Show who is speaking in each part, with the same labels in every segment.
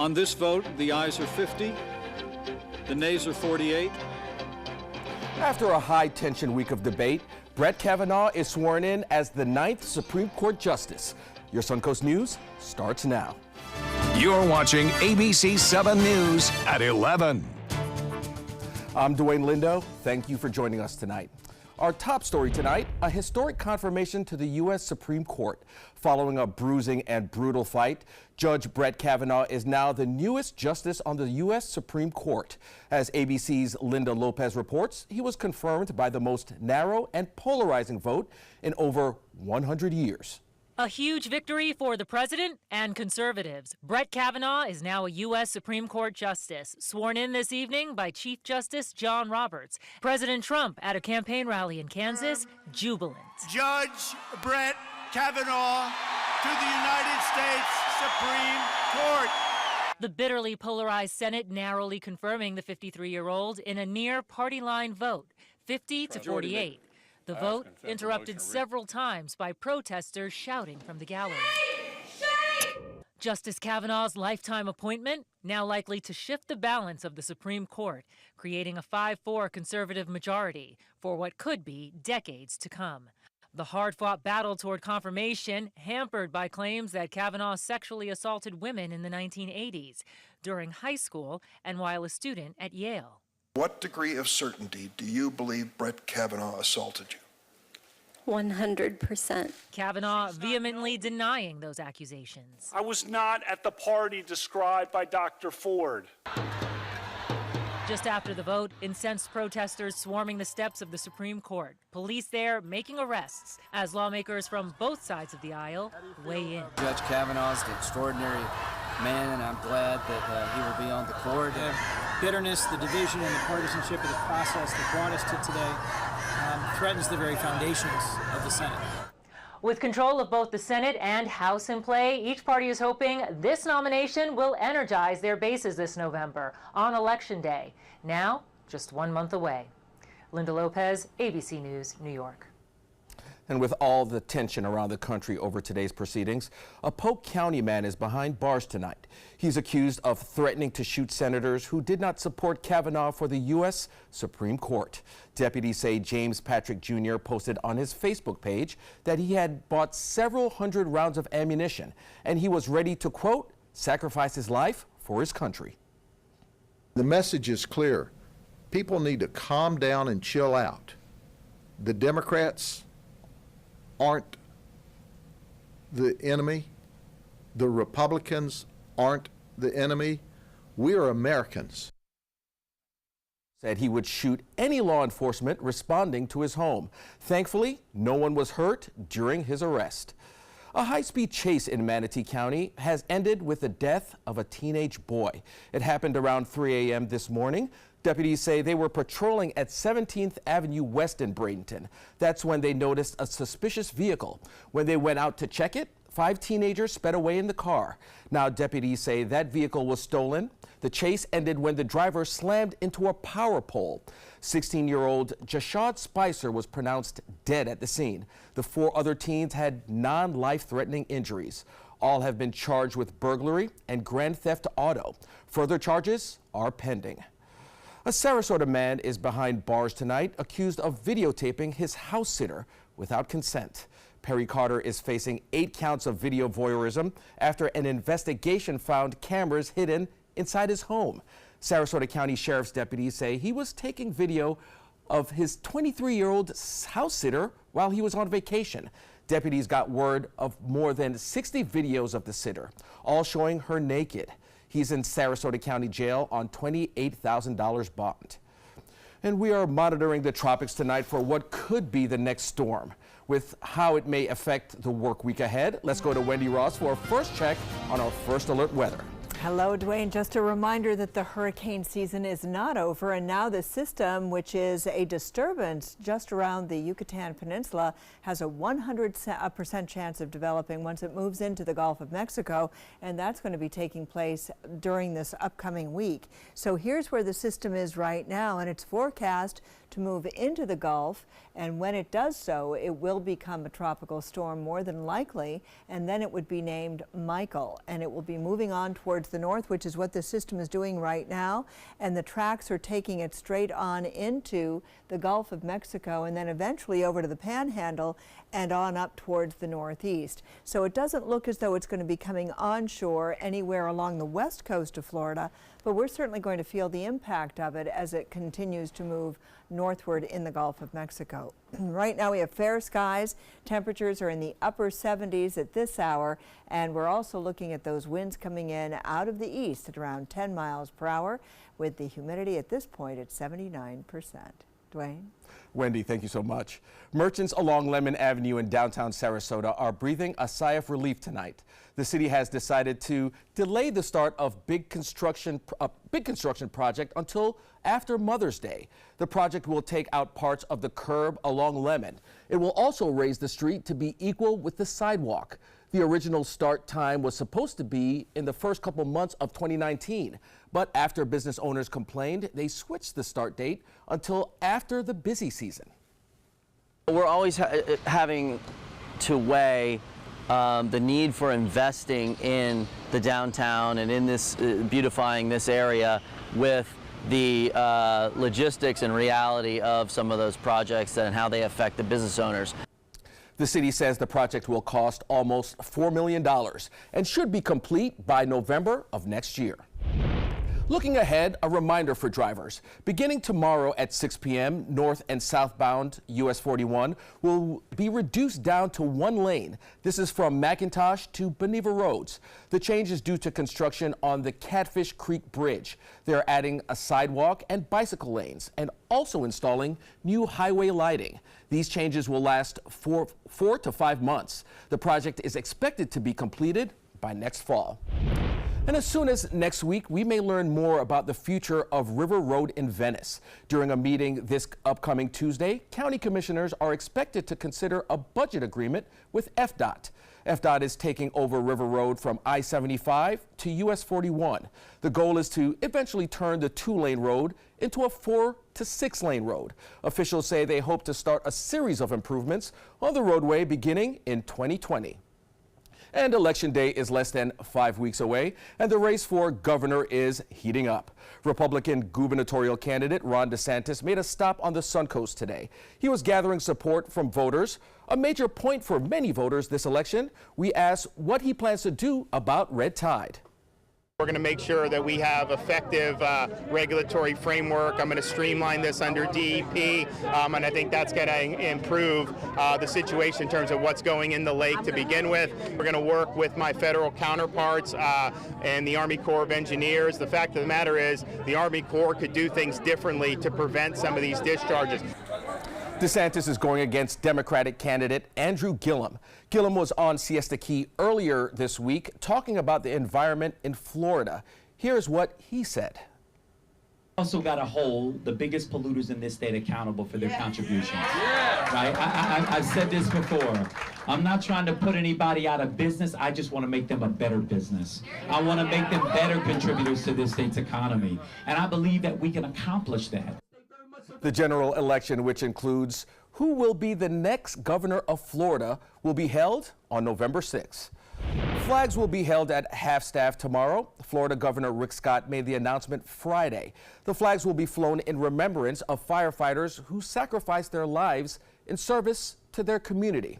Speaker 1: On this vote, the ayes are 50, the nays are 48.
Speaker 2: After a high-tension week of debate, Brett Kavanaugh is sworn in as the 9th Supreme Court Justice. Your Suncoast News starts now.
Speaker 3: You're watching ABC 7 News at 11.
Speaker 2: I'm Dwayne Lindo. Thank you for joining us tonight. Our top story tonight, a historic confirmation to the U.S. Supreme Court. Following a bruising and brutal fight, Judge Brett Kavanaugh is now the newest justice on the U.S. Supreme Court. As ABC's Linda Lopez reports, he was confirmed by the most narrow and polarizing vote in over 100 years.
Speaker 4: A huge victory for the president and conservatives. Brett Kavanaugh is now a U.S. Supreme Court justice, sworn in this evening by Chief Justice John Roberts. President Trump at a campaign rally in Kansas, jubilant.
Speaker 5: Judge Brett Kavanaugh to the United States Supreme Court.
Speaker 4: The bitterly polarized Senate narrowly confirming the 53-year-old in a near party line vote, 50 to 48. The vote interrupted several times by protesters shouting from the gallery. Justice Kavanaugh's lifetime appointment now likely to shift the balance of the Supreme Court, creating a 5-4 conservative majority for what could be decades to come. The hard-fought battle toward confirmation hampered by claims that Kavanaugh sexually assaulted women in the 1980s during high school and while a student at Yale.
Speaker 6: What degree of certainty do you believe Brett Kavanaugh assaulted you?
Speaker 7: 100%.
Speaker 4: Kavanaugh vehemently denying those accusations.
Speaker 8: I was not at the party described by Dr. Ford.
Speaker 4: Just after the vote, incensed protesters swarming the steps of the Supreme Court. Police there making arrests as lawmakers from both sides of the aisle weigh in.
Speaker 9: Judge Kavanaugh is an extraordinary man, and I'm glad that he will be on the court.
Speaker 10: The bitterness, the division, and the partisanship of the process that brought us to today threatens the very foundations of the Senate.
Speaker 4: With control of both the Senate and House in play, each party is hoping this nomination will energize their bases this November on Election Day. Now, just 1 month away. Linda Lopez, ABC News, New York.
Speaker 2: And with all the tension around the country over today's proceedings, a Polk County man is behind bars tonight. He's accused of threatening to shoot senators who did not support Kavanaugh for the U.S. Supreme Court. Deputies say James Patrick Jr. posted on his Facebook page that he had bought several hundred rounds of ammunition, and he was ready to, quote, sacrifice his life for his country.
Speaker 11: The message is clear. People need to calm down and chill out. The Democrats aren't the enemy. The Republicans aren't the enemy. We are Americans.
Speaker 2: Said he would shoot any law enforcement responding to his home. Thankfully, no one was hurt during his arrest. A high-speed chase in Manatee County has ended with the death of a teenage boy. It happened around 3 a.m. this morning. Deputies say they were patrolling at 17th Avenue West in Bradenton. That's when they noticed a suspicious vehicle. When they went out to check it, 5 teenagers sped away in the car. Now deputies say that vehicle was stolen. The chase ended when the driver slammed into a power pole. 16-year-old Jashad Spicer was pronounced dead at the scene. The 4 other teens had non-life-threatening injuries. All have been charged with burglary and grand theft auto. Further charges are pending. A Sarasota man is behind bars tonight, accused of videotaping his house sitter without consent. Perry Carter is facing 8 counts of video voyeurism after an investigation found cameras hidden inside his home. Sarasota County Sheriff's deputies say he was taking video of his 23-year-old house sitter while he was on vacation. Deputies got word of more than 60 videos of the sitter, all showing her naked. He's in Sarasota County Jail on $28,000 bond. And we are monitoring the tropics tonight for what could be the next storm. With how it may affect the work week ahead, let's go to Wendy Ross for a first check on our first alert weather.
Speaker 12: Hello, Dwayne. Just a reminder that the hurricane season is not over, and now the system, which is a disturbance just around the Yucatan Peninsula, has a 100% chance of developing once it moves into the Gulf of Mexico, and that's going to be taking place during this upcoming week. So here's where the system is right now, and it's forecast to move into the Gulf, and when it does so, it will become a tropical storm more than likely, and then it would be named Michael, and it will be moving on towards towards the north, which is what the system is doing right now. And the tracks are taking it straight on into the Gulf of Mexico and then eventually over to the Panhandle and on up towards the northeast. So it doesn't look as though it's going to be coming onshore anywhere along the west coast of Florida, but we're certainly going to feel the impact of it as it continues to move northward in the Gulf of Mexico. Right now we have fair skies. Temperatures are in the upper 70s at this hour, and we're also looking at those winds coming in out of the east at around 10 miles per hour, with the humidity at this point at 79%. Dwayne?
Speaker 2: Wendy, thank you so much. Merchants along Lemon Avenue in downtown Sarasota are breathing a sigh of relief tonight. The city has decided to delay the start of a big construction project until after Mother's Day. The project will take out parts of the curb along Lemon. It will also raise the street to be equal with the sidewalk. The original start time was supposed to be in the first couple months of 2019, but after business owners complained, they switched the start date until after the busy season.
Speaker 7: We're always having to weigh the need for investing in the downtown and in this beautifying this area with the logistics and reality of some of those projects and how they affect the business owners.
Speaker 2: The city says the project will cost almost $4 million and should be complete by November of next year. Looking ahead, a reminder for drivers. Beginning tomorrow at 6 p.m., north and southbound US 41 will be reduced down to one lane. This is from McIntosh to Beneva Roads. The change is due to construction on the Catfish Creek Bridge. They're adding a sidewalk and bicycle lanes and also installing new highway lighting. These changes will last 4 to 5 months. The project is expected to be completed by next fall. And as soon as next week, we may learn more about the future of River Road in Venice. During a meeting this upcoming Tuesday, county commissioners are expected to consider a budget agreement with FDOT. FDOT is taking over River Road from I-75 to US 41. The goal is to eventually turn the 2-lane road into a 4 to 6-lane road. Officials say they hope to start a series of improvements on the roadway beginning in 2020. And Election Day is less than 5 weeks away, and the race for governor is heating up. Republican gubernatorial candidate Ron DeSantis made a stop on the Suncoast today. He was gathering support from voters. A major point for many voters this election. We asked what he plans to do about red tide.
Speaker 13: We're going to make sure that we have effective regulatory framework. I'm going to streamline this under DEP, and I think that's going to improve the situation in terms of what's going in the lake to begin with. We're going to work with my federal counterparts and the Army Corps of Engineers. The fact of the matter is the Army Corps could do things differently to prevent some of these discharges.
Speaker 2: DeSantis is going against Democratic candidate Andrew Gillum. Gillum was on Siesta Key earlier this week talking about the environment in Florida. Here's what he said.
Speaker 14: Also got to hold the biggest polluters in this state accountable for their contributions. Right? I've said this before. I'm not trying to put anybody out of business. I just want to make them a better business. I want to make them better contributors to this state's economy. And I believe that we can accomplish that.
Speaker 2: The general election, which includes who will be the next governor of Florida, will be held on November 6th. Flags will be held at half-staff tomorrow. Florida Governor Rick Scott made the announcement Friday. The flags will be flown in remembrance of firefighters who sacrificed their lives in service to their community.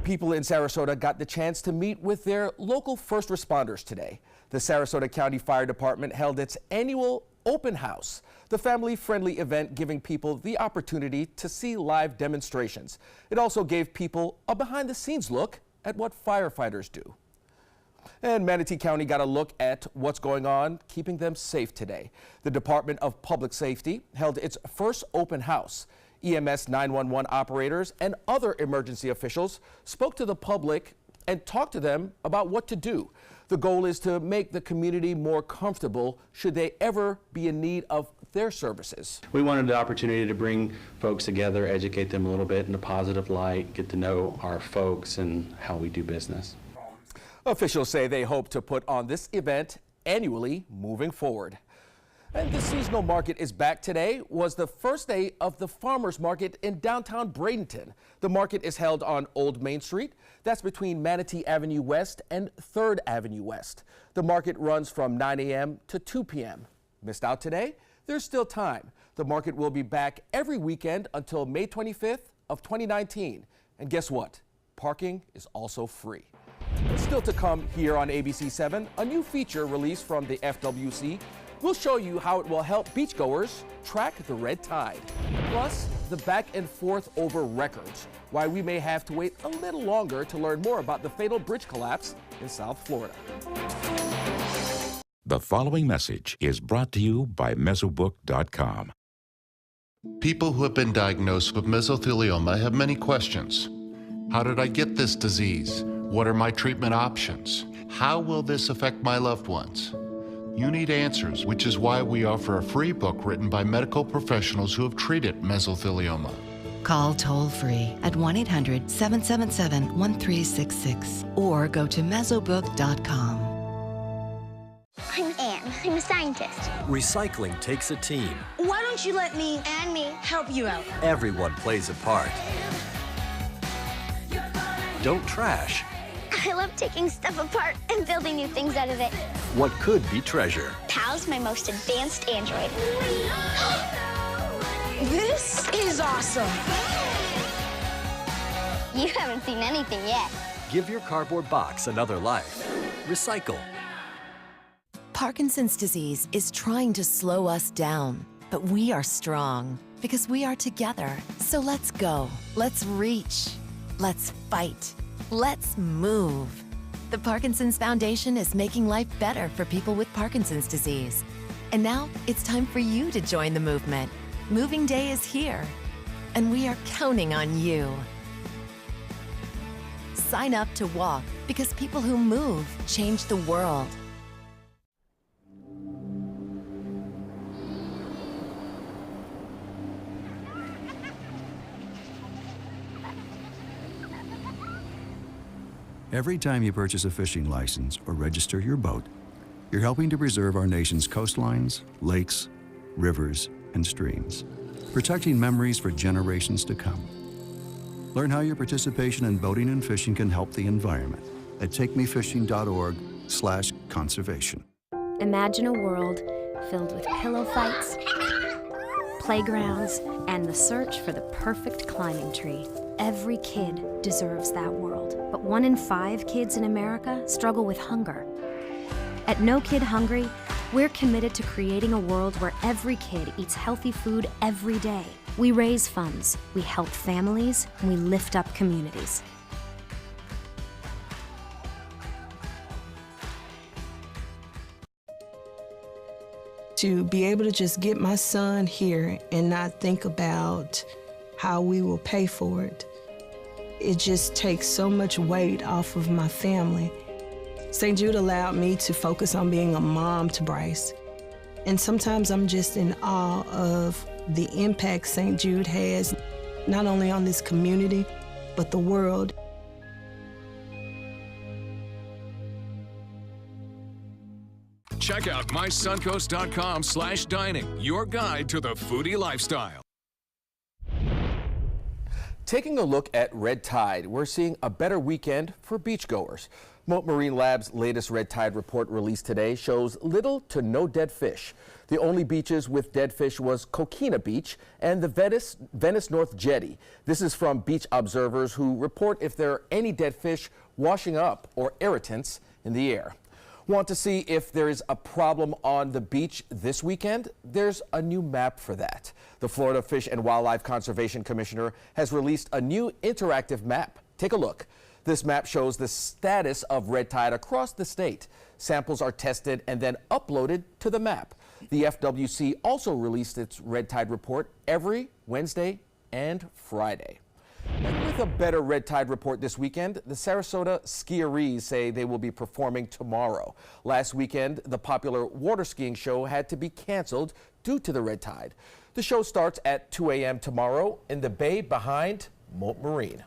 Speaker 2: People in Sarasota got the chance to meet with their local first responders today. The Sarasota County Fire Department held its annual open house, the family-friendly event giving people the opportunity to see live demonstrations. It also gave people a behind-the-scenes look at what firefighters do. And Manatee County got a look at what's going on, keeping them safe today. The Department of Public Safety held its first open house. EMS 911 operators and other emergency officials spoke to the public and talked to them about what to do. The goal is to make the community more comfortable should they ever be in need of their services.
Speaker 15: We wanted the opportunity to bring folks together, educate them a little bit in a positive light, get to know our folks and how we do business. Officials say they hope to put on this event annually moving forward.
Speaker 2: And the seasonal market is back today. Was the first day of the farmers market in downtown Bradenton. The market is held on Old Main Street. That's between Manatee Avenue West and 3rd Avenue West. The market runs from 9 a.m. to 2 p.m. Missed out today? There's still time. The market will be back every weekend until May 25th of 2019. And guess what? Parking is also free. Still to come here on ABC 7, a new feature released from the FWC. We'll show you how it will help beachgoers track the red tide. Plus, the back and forth over records, why we may have to wait a little longer to learn more about the fatal bridge collapse in South Florida.
Speaker 16: The following message is brought to you by Mesobook.com.
Speaker 17: People who have been diagnosed with mesothelioma have many questions. How did I get this disease? What are my treatment options? How will this affect my loved ones? You need answers, which is why we offer a free book written by medical professionals who have treated mesothelioma.
Speaker 18: Call toll-free at 1-800-777-1366 or go to Mesobook.com.
Speaker 19: I'm Anne. I'm a scientist.
Speaker 20: Recycling takes a team.
Speaker 19: Why don't you let me and me help you out?
Speaker 20: Everyone plays a part. Don't trash.
Speaker 19: I love taking stuff apart and building new things out of it.
Speaker 20: What could be treasure?
Speaker 19: Pal's my most advanced android. This is awesome. You haven't seen anything yet.
Speaker 20: Give your cardboard box another life. Recycle.
Speaker 18: Parkinson's disease is trying to slow us down, but we are strong because we are together. So let's go. Let's reach. Let's fight. Let's move. The Parkinson's Foundation is making life better for people with Parkinson's disease. And now it's time for you to join the movement. Moving Day is here, and we are counting on you. Sign up to walk because people who move change the world.
Speaker 21: Every time you purchase a fishing license or register your boat, you're helping to preserve our nation's coastlines, lakes, rivers, and streams, protecting memories for generations to come. Learn how your participation in boating and fishing can help the environment at takemefishing.org/conservation.
Speaker 22: Imagine a world filled with pillow fights, playgrounds, and the search for the perfect climbing tree. Every kid deserves that world, but 1 in 5 kids in America struggle with hunger. At No Kid Hungry, we're committed to creating a world where every kid eats healthy food every day. We raise funds, we help families, and we lift up communities.
Speaker 23: To be able to just get my son here and not think about how we will pay for it, it just takes so much weight off of my family. St. Jude allowed me to focus on being a mom to Bryce. And sometimes I'm just in awe of the impact St. Jude has, not only on this community, but the world.
Speaker 3: Check out mysuncoast.com/dining, your guide to the foodie lifestyle.
Speaker 2: Taking a look at red tide, we're seeing a better weekend for beachgoers. Mote Marine Lab's latest red tide report released today shows little to no dead fish. The only beaches with dead fish was Coquina Beach and the Venice North Jetty. This is from beach observers who report if there are any dead fish washing up or irritants in the air. Want to see if there is a problem on the beach this weekend? There's a new map for that. The Florida Fish and Wildlife Conservation Commissioner has released a new interactive map. Take a look. This map shows the status of red tide across the state. Samples are tested and then uploaded to the map. The FWC also released its red tide report every Wednesday and Friday. And with a better red tide report this weekend, the Sarasota skieries say they will be performing tomorrow. Last weekend, the popular water skiing show had to be canceled due to the red tide. The show starts at 2 a.m. tomorrow in the bay behind Mote Marine.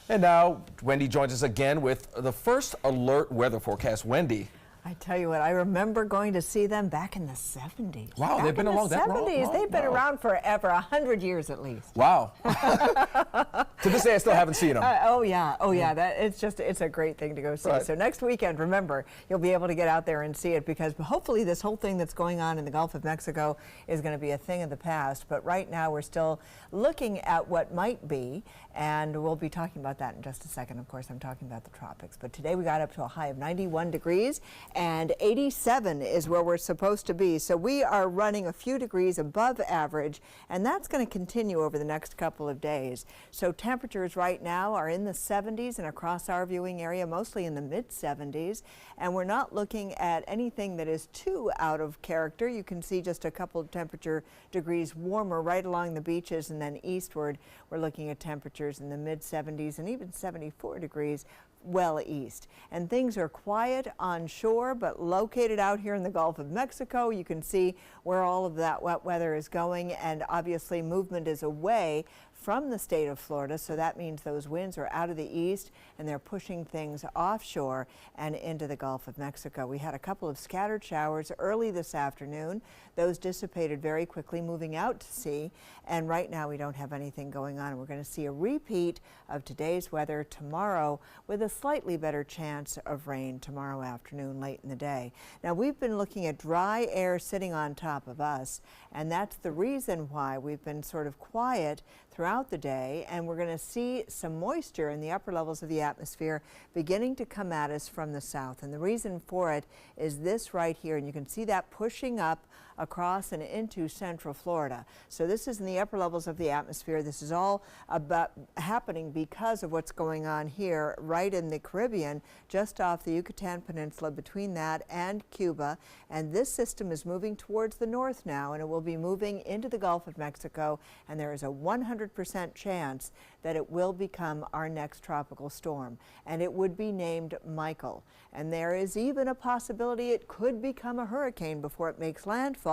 Speaker 2: And now, Wendy joins us again with the first alert weather forecast. Wendy.
Speaker 12: I tell you what, I remember going to see them back in the 70s.
Speaker 2: Wow, they've been along that long?
Speaker 12: They've been around forever, 100 years at least.
Speaker 2: Wow. To this day, I still haven't seen them.
Speaker 12: Oh yeah. It's a great thing to go see.
Speaker 2: Right.
Speaker 12: So next weekend, remember, you'll be able to get out there and see it, because hopefully this whole thing that's going on in the Gulf of Mexico is going to be a thing of the past. But right now, we're still looking at what might be, and we'll be talking about that in just a second. Of course, I'm talking about the tropics. But today we got up to a high of 91 degrees, and 87 is where we're supposed to be. So we are running a few degrees above average, and that's going to continue over the next couple of days. So temperatures right now are in the 70s and across our viewing area, mostly in the mid 70s. And we're not looking at anything that is too out of character. You can see just a couple of temperature degrees warmer right along the beaches, and then eastward we're looking at temperatures in the mid 70s and even 74 degrees well east. And things are quiet on shore, but located out here in the Gulf of Mexico, you can see where all of that wet weather is going, and obviously movement is away from the state of Florida, so that means those winds are out of the east and they're pushing things offshore and into the Gulf of Mexico. We had a couple of scattered showers early this afternoon. Those dissipated very quickly, moving out to sea, and right now we don't have anything going on. We're going to see a repeat of today's weather tomorrow with a slightly better chance of rain tomorrow afternoon, late in the day. Now, we've been looking at dry air sitting on top of us, and that's the reason why we've been sort of quiet throughout the day, and we're going to see some moisture in the upper levels of the atmosphere beginning to come at us from the south. And the reason for it is this right here, and you can see that pushing up across and into central Florida. So this is in the upper levels of the atmosphere. This is all about happening because of what's going on here right in the Caribbean, just off the Yucatan Peninsula, between that and Cuba. And this system is moving towards the north now, and it will be moving into the Gulf of Mexico, and there is a 100% chance that it will become our next tropical storm, and it would be named Michael. And there is even a possibility it could become a hurricane before it makes landfall,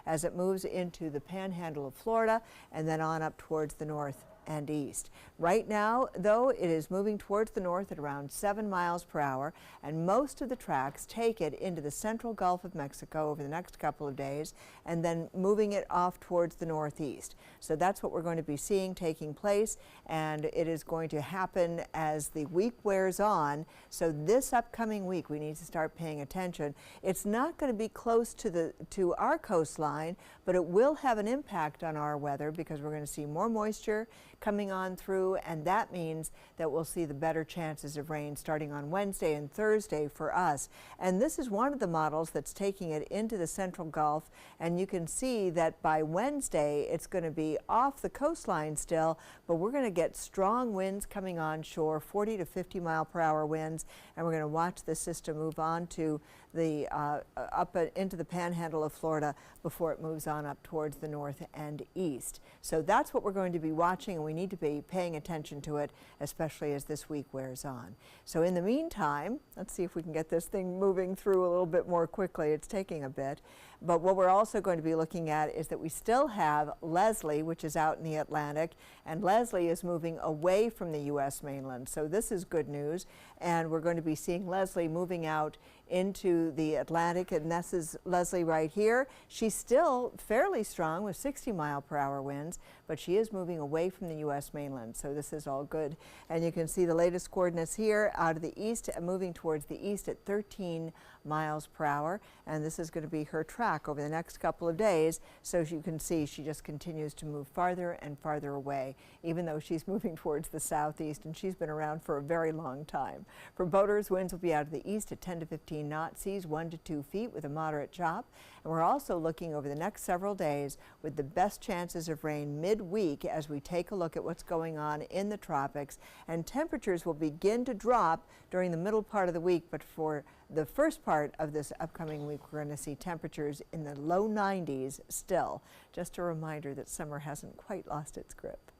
Speaker 12: as it moves into the panhandle of Florida and then on up towards the north and east. Right now, though, it is moving towards the north at around 7 miles per hour, and most of the tracks take it into the central Gulf of Mexico over the next couple of days, and then moving it off towards the northeast. So that's what we're going to be seeing taking place, and it is going to happen as the week wears on. So this upcoming week, we need to start paying attention. It's not going to be close to our coastline, but it will have an impact on our weather, because we're going to see more moisture coming on through, and that means that we'll see the better chances of rain starting on Wednesday and Thursday for us. And this is one of the models that's taking it into the central Gulf, and you can see that by Wednesday it's going to be off the coastline still, but we're going to get strong winds coming on shore, 40 to 50 mile per hour winds, and we're going to watch the system move on to the up into the panhandle of Florida before it moves on up towards the north and east. So that's what we're going to be watching, and we need to be paying attention to it, especially as this week wears on. So in the meantime, let's see if we can get this thing moving through a little bit more quickly. It's taking a bit. But what we're also going to be looking at is that we still have Leslie, which is out in the Atlantic, and Leslie is moving away from the U.S. mainland. So this is good news, and we're going to be seeing Leslie moving out into the Atlantic, and this is Leslie right here. She's still fairly strong with 60 mile per hour winds, but she is moving away from the U.S. mainland, so this is all good. And you can see the latest coordinates here out of the east, moving towards the east at 13 miles per hour, and this is going to be her track over the next couple of days. So as you can see, she just continues to move farther and farther away, even though she's moving towards the southeast, and she's been around for a very long time. For boaters, winds will be out of the east at 10 to 15 knot, seas 1 to 2 feet with a moderate chop. And we're also looking over the next several days with the best chances of rain midweek as we take a look at what's going on in the tropics, and temperatures will begin to drop during the middle part of the week, but for the first part of this upcoming week, we're going to see temperatures in the low 90s still. Just a reminder that summer hasn't quite lost its grip.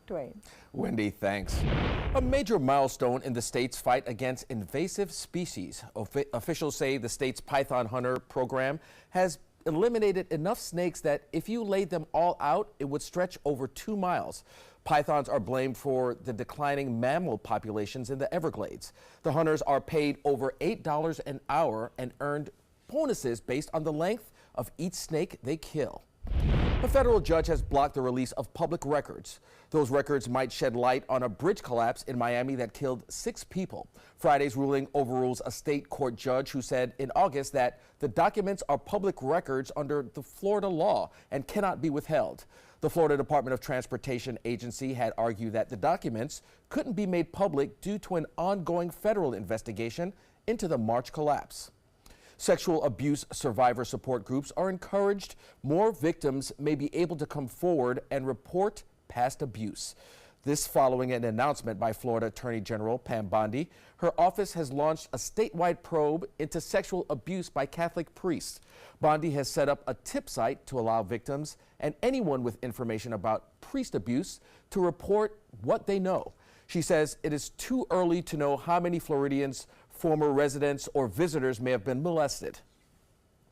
Speaker 12: Dwayne.
Speaker 2: Wendy, thanks. A major milestone in the state's fight against invasive species. Officials say the state's Python Hunter program has eliminated enough snakes that if you laid them all out, it would stretch over 2 miles. Pythons are blamed for the declining mammal populations in the Everglades. The hunters are paid over $8 an hour and earned bonuses based on the length of each snake they kill. A federal judge has blocked the release of public records. Those records might shed light on a bridge collapse in Miami that killed 6 people. Friday's ruling overrules a state court judge who said in August that the documents are public records under the Florida law and cannot be withheld. The Florida Department of Transportation agency had argued that the documents couldn't be made public due to an ongoing federal investigation into the March collapse. Sexual abuse survivor support groups are encouraged more victims may be able to come forward and report past abuse. This following an announcement by Florida Attorney General Pam Bondi. Her office has launched a statewide probe into sexual abuse by Catholic priests. Bondi has set up a tip site to allow victims and anyone with information about priest abuse to report what they know. She says it is too early to know how many Floridians, former residents, or visitors may have been molested.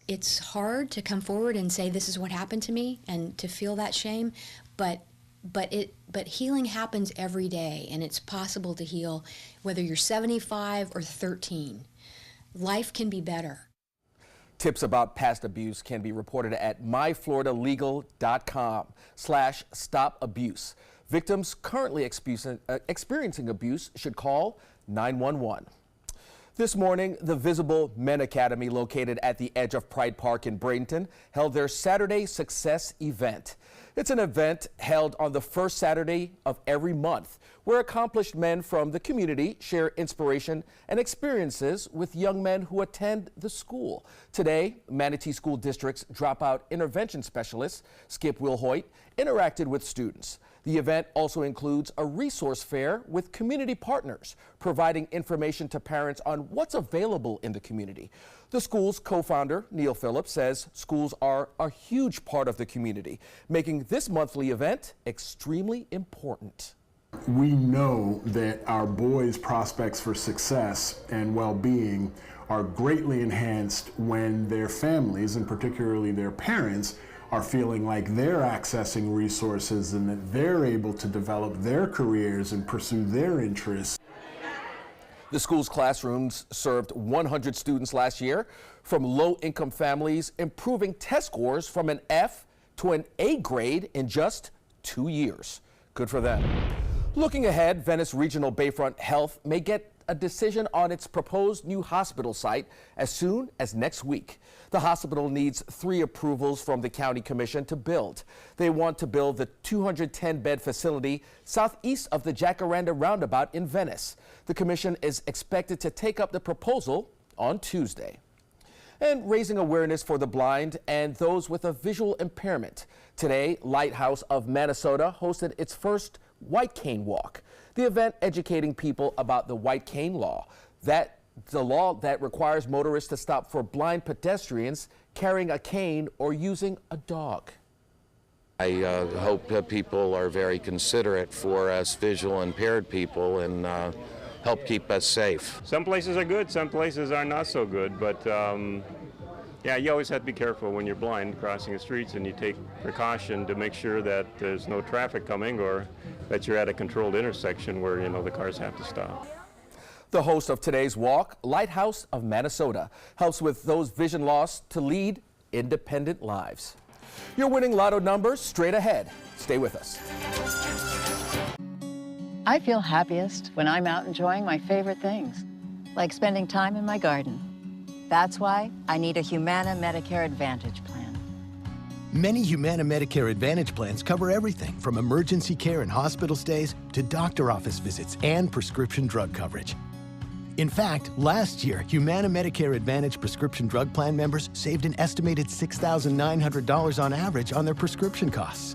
Speaker 1: It's hard to come forward and say this is what happened to me and to feel that shame, but healing happens every day, and it's possible to heal whether you're 75 or 13. Life can be better.
Speaker 2: Tips about past abuse can be reported at myfloridalegal.com/stopabuse. Victims currently experiencing abuse should call 911. This morning, the Visible Men Academy, located at the edge of Pride Park in Bradenton, held their Saturday Success event. It's an event held on the first Saturday of every month, where accomplished men from the community share inspiration and experiences with young men who attend the school. Today, Manatee School District's dropout intervention specialist, Skip Wilhoit, interacted with students. The event also includes a resource fair with community partners, providing information to parents on what's available in the community. The school's co-founder, Neil Phillips, says schools are a huge part of the community, making this monthly event extremely important.
Speaker 5: We know that our boys' prospects for success and well-being are greatly enhanced when their families, and particularly their parents, are feeling like they're accessing resources and that they're able to develop their careers and pursue their interests.
Speaker 2: The school's classrooms served 100 students last year from low-income families, improving test scores from an F to an A grade in just 2 years. Good for them. Looking ahead, Venice Regional Bayfront Health may get a decision on its proposed new hospital site as soon as next week. The hospital needs 3 approvals from the county commission to build. They want to build the 210-bed facility southeast of the Jacaranda roundabout in Venice. The commission is expected to take up the proposal on Tuesday. And raising awareness for the blind and those with a visual impairment. Today, Lighthouse of Minnesota hosted its first White Cane Walk. The event educating people about the White Cane Law, the law that requires motorists to stop for blind pedestrians carrying a cane or using a dog.
Speaker 6: I hope that people are very considerate for us visual impaired people and help keep us safe.
Speaker 24: Some places are good, some places are not so good, but yeah, you always have to be careful when you're blind crossing the streets, and you take precaution to make sure that there's no traffic coming or that you're at a controlled intersection where, you know, the cars have to stop.
Speaker 2: The host of today's walk, Lighthouse of Minnesota, helps with those vision loss to lead independent lives. Your winning lotto numbers straight ahead. Stay with us.
Speaker 25: I feel happiest when I'm out enjoying my favorite things, like spending time in my garden. That's why I need a Humana Medicare Advantage plan.
Speaker 26: Many Humana Medicare Advantage plans cover everything from emergency care and hospital stays to doctor office visits and prescription drug coverage. In fact, last year, Humana Medicare Advantage prescription drug plan members saved an estimated $6,900 on average on their prescription costs.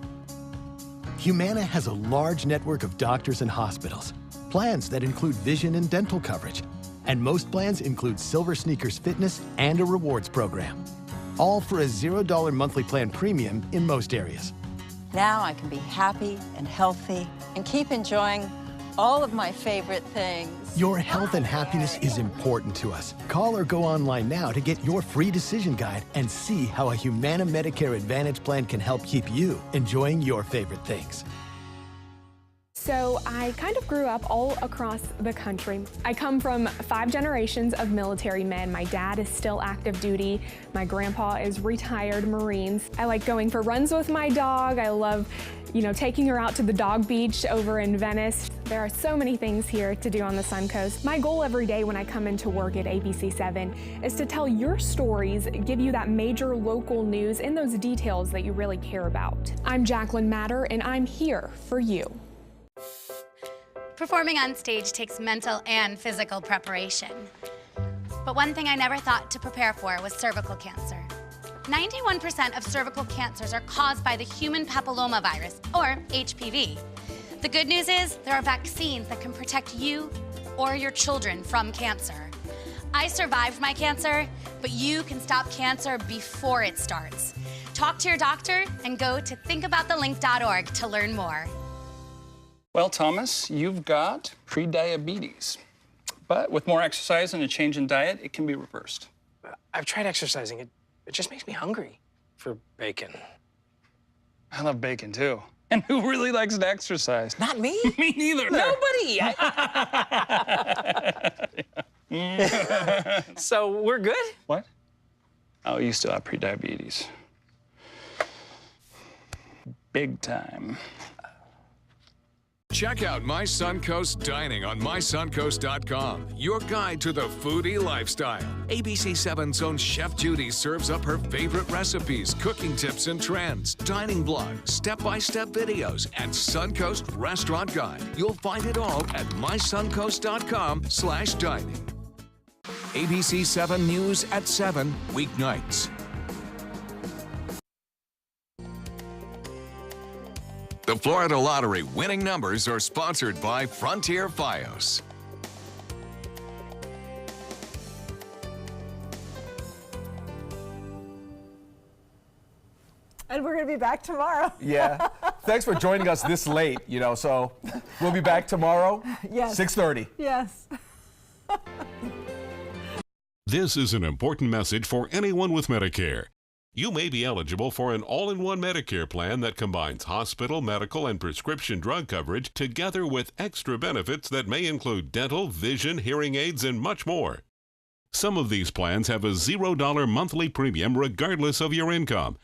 Speaker 26: Humana has a large network of doctors and hospitals, plans that include vision and dental coverage, and most plans include Silver Sneakers Fitness and a rewards program, all for a $0 monthly plan premium in most areas.
Speaker 25: Now I can be happy and healthy and keep enjoying all of my favorite things.
Speaker 26: Your health and happiness is important to us. Call or go online now to get your free decision guide and see how a Humana Medicare Advantage plan can help keep you enjoying your favorite things.
Speaker 4: So I kind of grew up all across the country. I come from 5 generations of military men. My dad is still active duty. My grandpa is retired Marines. I like going for runs with my dog. I love, taking her out to the dog beach over in Venice. There are so many things here to do on the Suncoast. My goal every day when I come into work at ABC7 is to tell your stories, give you that major local news and those details that you really care about. I'm Jacqueline Matter, and I'm here for you.
Speaker 7: Performing on stage takes mental and physical preparation. But one thing I never thought to prepare for was cervical cancer. 91% of cervical cancers are caused by the human papillomavirus, or HPV. The good news is there are vaccines that can protect you or your children from cancer. I survived my cancer, but you can stop cancer before it starts. Talk to your doctor and go to thinkaboutthelink.org to learn more.
Speaker 8: Well, Thomas, you've got prediabetes. But with more exercise and a change in diet, it can be reversed.
Speaker 9: I've tried exercising. It just makes me hungry for bacon.
Speaker 8: I love bacon, too. And who really likes to exercise?
Speaker 9: Not me.
Speaker 8: Me neither.
Speaker 9: Nobody. So we're good?
Speaker 8: What? Oh, you still have prediabetes. Big time.
Speaker 3: Check out My Suncoast Dining on mysuncoast.com, your guide to the foodie lifestyle. ABC7's own Chef Judy serves up her favorite recipes, cooking tips and trends, dining blogs, step-by-step videos, and Suncoast Restaurant Guide. You'll find it all at mysuncoast.com/dining. ABC7 News at 7, weeknights. The Florida Lottery winning numbers are sponsored by Frontier Fios.
Speaker 12: And we're going to be back tomorrow.
Speaker 2: Yeah. Thanks for joining us this late, so we'll be back tomorrow,
Speaker 12: yes.
Speaker 2: 6:30.
Speaker 12: Yes.
Speaker 10: This is an important message for anyone with Medicare. You may be eligible for an all-in-one Medicare plan that combines hospital, medical, and prescription drug coverage together with extra benefits that may include dental, vision, hearing aids, and much more. Some of these plans have a $0 monthly premium regardless of your income.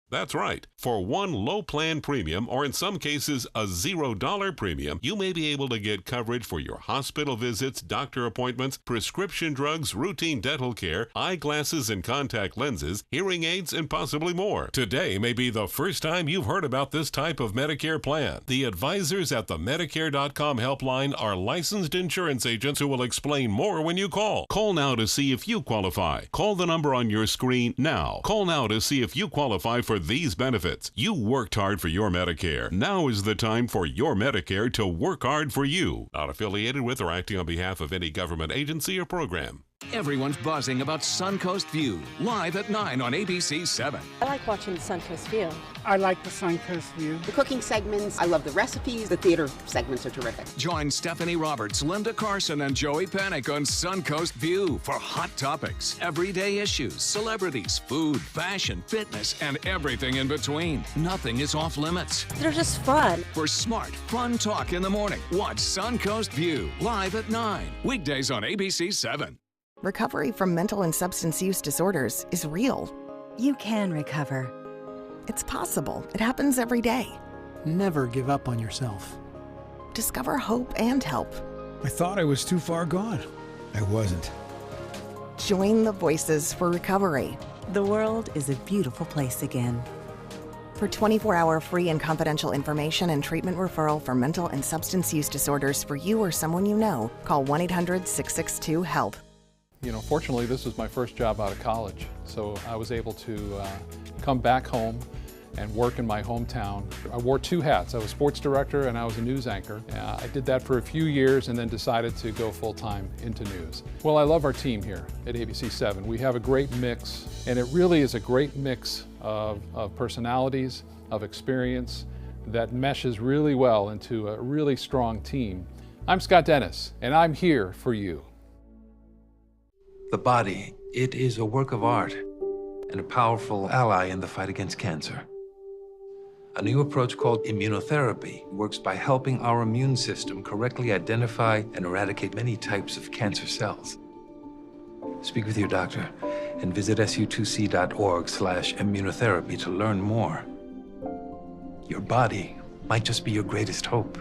Speaker 10: That's right. For one low plan premium, or in some cases a $0 premium, you may be able to get coverage for your hospital visits, doctor appointments, prescription drugs, routine dental care, eyeglasses and contact lenses, hearing aids, and possibly more. Today may be the first time you've heard about this type of Medicare plan. The advisors at the Medicare.com helpline are licensed insurance agents who will explain more when you call. Call now to see if you qualify. Call the number on your screen now. Call now to see if you qualify for these benefits. You worked hard for your Medicare. Now is the time for your Medicare to work hard for you. Not affiliated with or acting on behalf of any government agency or program.
Speaker 3: Everyone's buzzing about Suncoast View, live at 9 on ABC7.
Speaker 11: I like watching the Suncoast View.
Speaker 27: I like the Suncoast View.
Speaker 28: The cooking segments, I love the recipes. The theater segments are terrific.
Speaker 3: Join Stephanie Roberts, Linda Carson, and Joey Panic on Suncoast View for hot topics, everyday issues, celebrities, food, fashion, fitness, and everything in between. Nothing is off limits.
Speaker 11: They're just fun.
Speaker 3: For smart, fun talk in the morning, watch Suncoast View, live at 9. Weekdays on ABC7.
Speaker 29: Recovery from mental and substance use disorders is real.
Speaker 30: You can recover.
Speaker 29: It's possible. It happens every day.
Speaker 31: Never give up on yourself.
Speaker 29: Discover hope and help.
Speaker 31: I thought I was too far gone. I wasn't.
Speaker 29: Join the Voices for Recovery.
Speaker 30: The world is a beautiful place again.
Speaker 29: For 24-hour free and confidential information and treatment referral for mental and substance use disorders for you or someone you know, call 1-800-662-HELP.
Speaker 32: Fortunately, this was my first job out of college, so I was able to come back home and work in my hometown. I wore 2 hats. I was sports director and I was a news anchor. I did that for a few years and then decided to go full-time into news. Well, I love our team here at ABC7. We have a great mix, and it really is a great mix of personalities, of experience that meshes really well into a really strong team. I'm Scott Dennis, and I'm here for you.
Speaker 33: The body, it is a work of art and a powerful ally in the fight against cancer. A new approach called immunotherapy works by helping our immune system correctly identify and eradicate many types of cancer cells. Speak with your doctor and visit su2c.org/immunotherapy to learn more. Your body might just be your greatest hope.